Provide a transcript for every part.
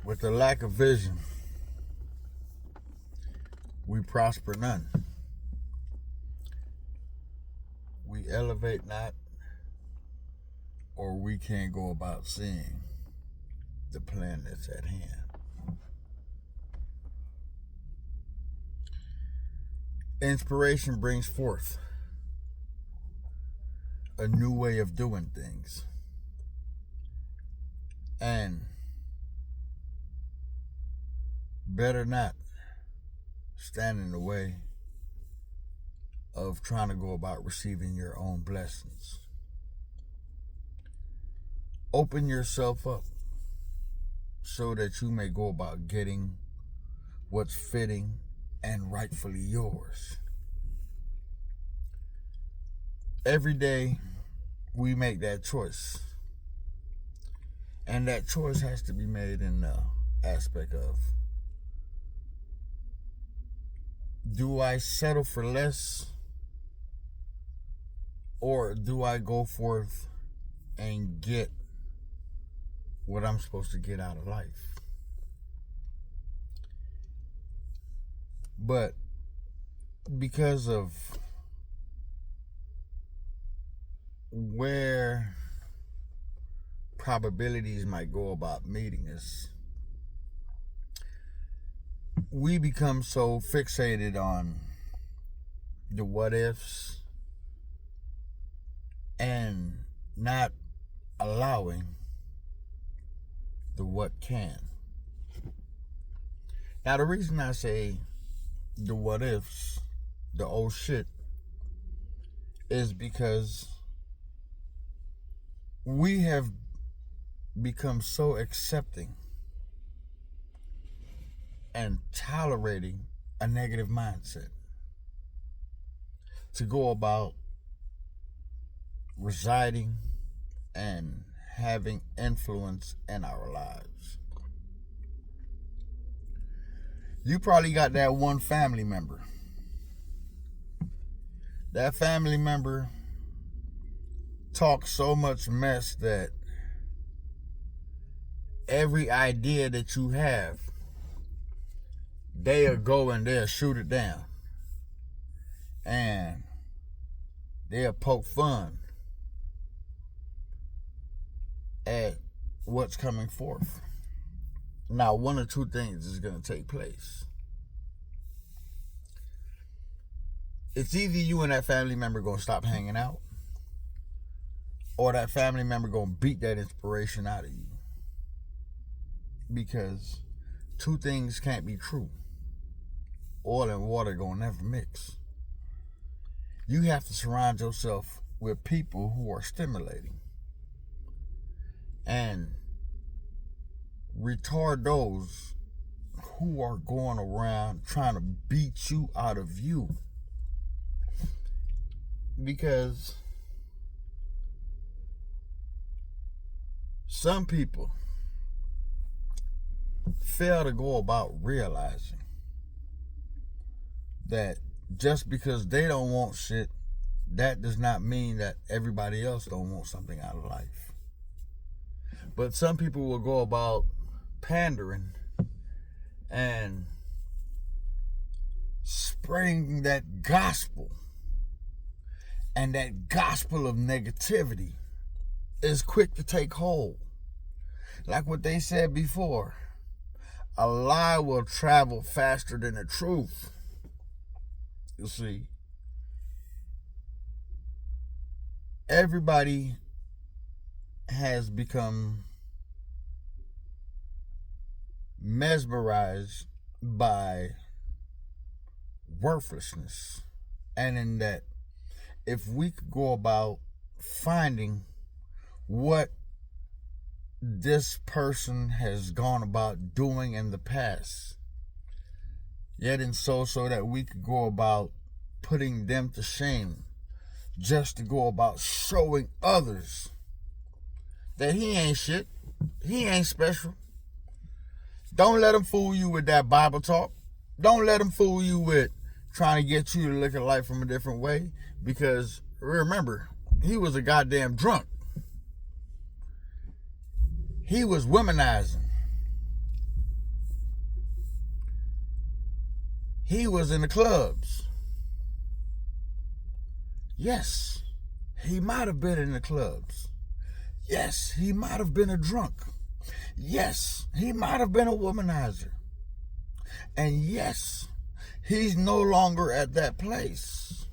With the lack of vision, we prosper none. We elevate not, or we can't go about seeing the plan that's at hand. Inspiration brings forth a new way of doing things. And better not stand in the way of trying to go about receiving your own blessings. Open yourself up so that you may go about getting what's fitting and rightfully yours. Every day we make that choice. And that choice has to be made in the aspect of, do I settle for less, or do I go forth and get what I'm supposed to get out of life? But because of where probabilities might go about meeting us, we become so fixated on the what ifs and not allowing the what can. Now, the reason I say the what ifs, the old shit, is because we have become so accepting and tolerating a negative mindset to go about residing and having influence in our lives. You probably got that one family member. That family member talks so much mess that every idea that you have, they'll go and they'll shoot it down. And they'll poke fun at what's coming forth. Now, one or two things is going to take place. It's either you and that family member going to stop hanging out, or that family member going to beat that inspiration out of you. Because two things can't be true. Oil and water going to never mix. You have to surround yourself with people who are stimulating and retard those who are going around trying to beat you out of you. Because some people fail to go about realizing that just because they don't want shit, that does not mean that everybody else don't want something out of life. But some people will go about pandering and spreading that gospel. And that gospel of negativity is quick to take hold. Like what they said before, a lie will travel faster than the truth. You see, everybody has become mesmerized by worthlessness. And in that, if we could go about finding what this person has gone about doing in the past, yet and so that we could go about putting them to shame, just to go about showing others that he ain't shit, he ain't special. Don't let him fool you with that Bible talk. Don't let him fool you with trying to get you to look at life from a different way, because remember, he was a goddamn drunk. He was womanizing. he was in the clubs. Yes, he might have been in the clubs. Yes, he might have been a drunk. Yes, he might have been a womanizer. And yes, he's no longer at that place.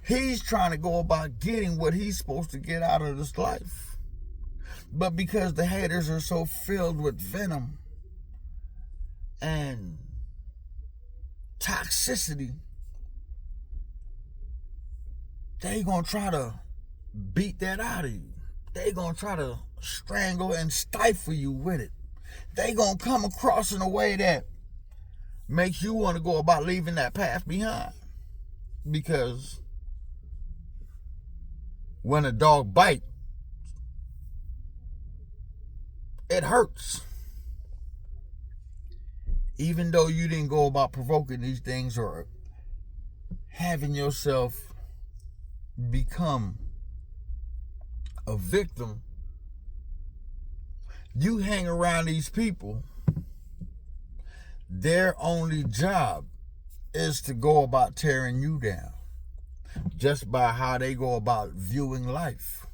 He's trying to go about getting what he's supposed to get out of this life. But because the haters are so filled with venom and toxicity, they gonna try to beat that out of you. They gonna try to strangle and stifle you with it. They gonna come across in a way that makes you want to go about leaving that path behind. Because when a dog bites, it hurts. Even though you didn't go about provoking these things or having yourself become a victim, you hang around these people, their only job is to go about tearing you down just by how they go about viewing life.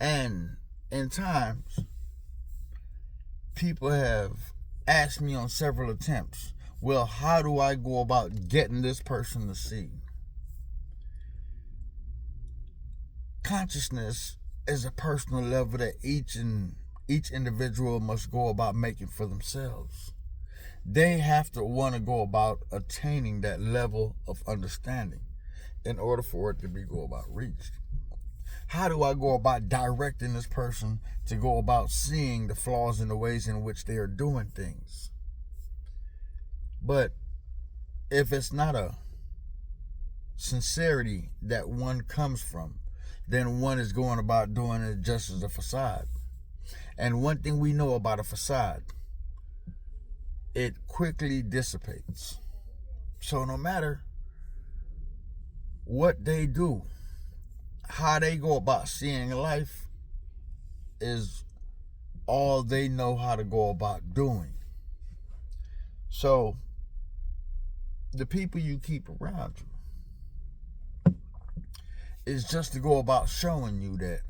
And in times, people have asked me on several attempts, well, how do I go about getting this person to see? Consciousness is a personal level that each individual must go about making for themselves. They have to want to go about attaining that level of understanding in order for it to be go about reached. How do I go about directing this person to go about seeing the flaws in the ways in which they are doing things? But if it's not a sincerity that one comes from, then one is going about doing it just as a facade. And one thing we know about a facade, it quickly dissipates. So no matter what they do, how they go about seeing life is all they know how to go about doing. So the people you keep around you is just to go about showing you that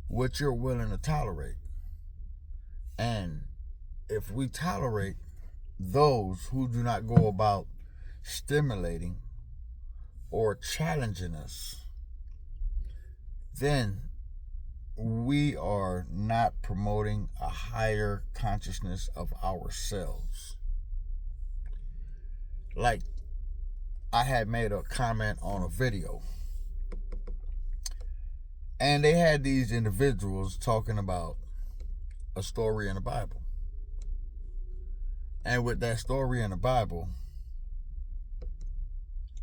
what you're willing to tolerate. And if we tolerate those who do not go about stimulating or challenging us, then we are not promoting a higher consciousness of ourselves. Like, I had made a comment on a video, and they had these individuals talking about a story in the Bible. And with that story in the Bible,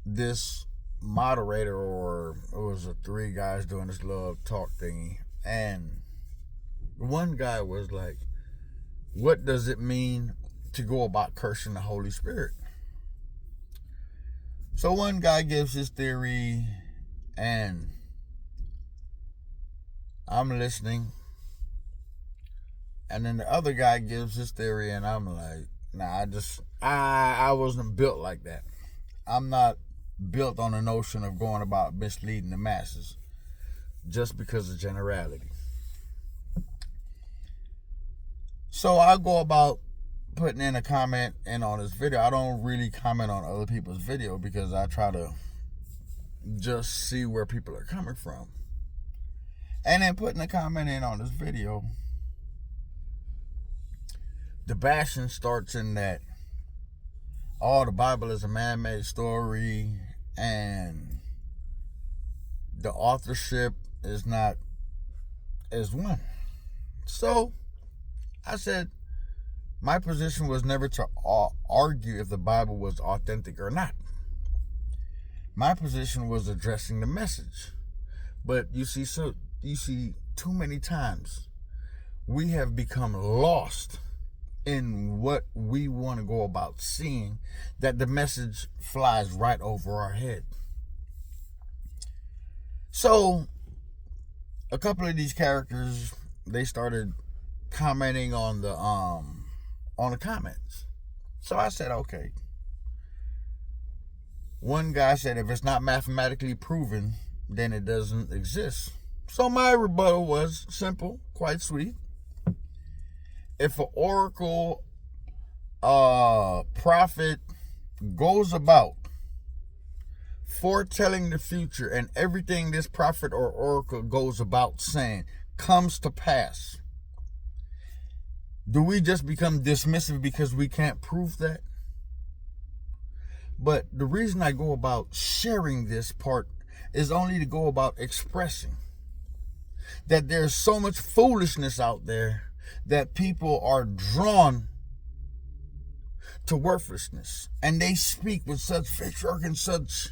this moderator, or it was three guys doing this little talk thingy, and one guy was like, what does it mean to go about cursing the Holy Spirit? So one guy gives his theory, and I'm listening, and then the other guy gives his theory, and I'm like, nah, I wasn't built like that. I'm not built on the notion of going about misleading the masses just because of generality. So I go about putting in a comment in on this video. I don't really comment on other people's video because I try to just see where people are coming from. And then putting a comment in on this video, the bashing starts in that the Bible is a man-made story and the authorship is not as one. So I said my position was never to argue if the Bible was authentic or not. My position was addressing the message. But you see too many times we have become lost in what we want to go about seeing, that the message flies right over our head. So a couple of these characters, they started commenting on the comments, So I said, okay. One guy said, if it's not mathematically proven, then it doesn't exist. So my rebuttal was simple, quite sweet. If an oracle prophet goes about foretelling the future, and everything this prophet or oracle goes about saying comes to pass, do we just become dismissive because we can't prove that? But the reason I go about sharing this part is only to go about expressing that there's so much foolishness out there that people are drawn to worthlessness, and they speak with such vitriol and such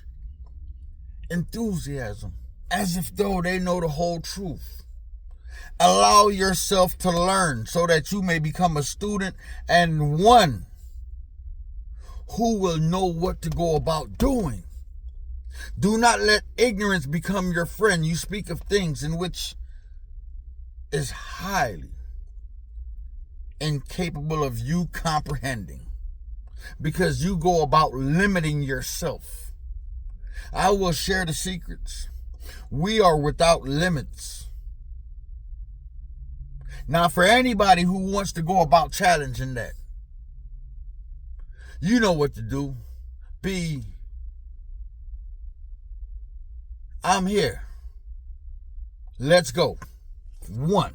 enthusiasm as if though they know the whole truth. Allow yourself to learn so that you may become a student and one who will know what to go about doing. Do not let ignorance become your friend. You speak of things in which is highly incapable of you comprehending, because you go about limiting yourself. I will share the secrets. We are without limits. Now, for anybody who wants to go about challenging that, you know what to do. I'm here. Let's go. 1.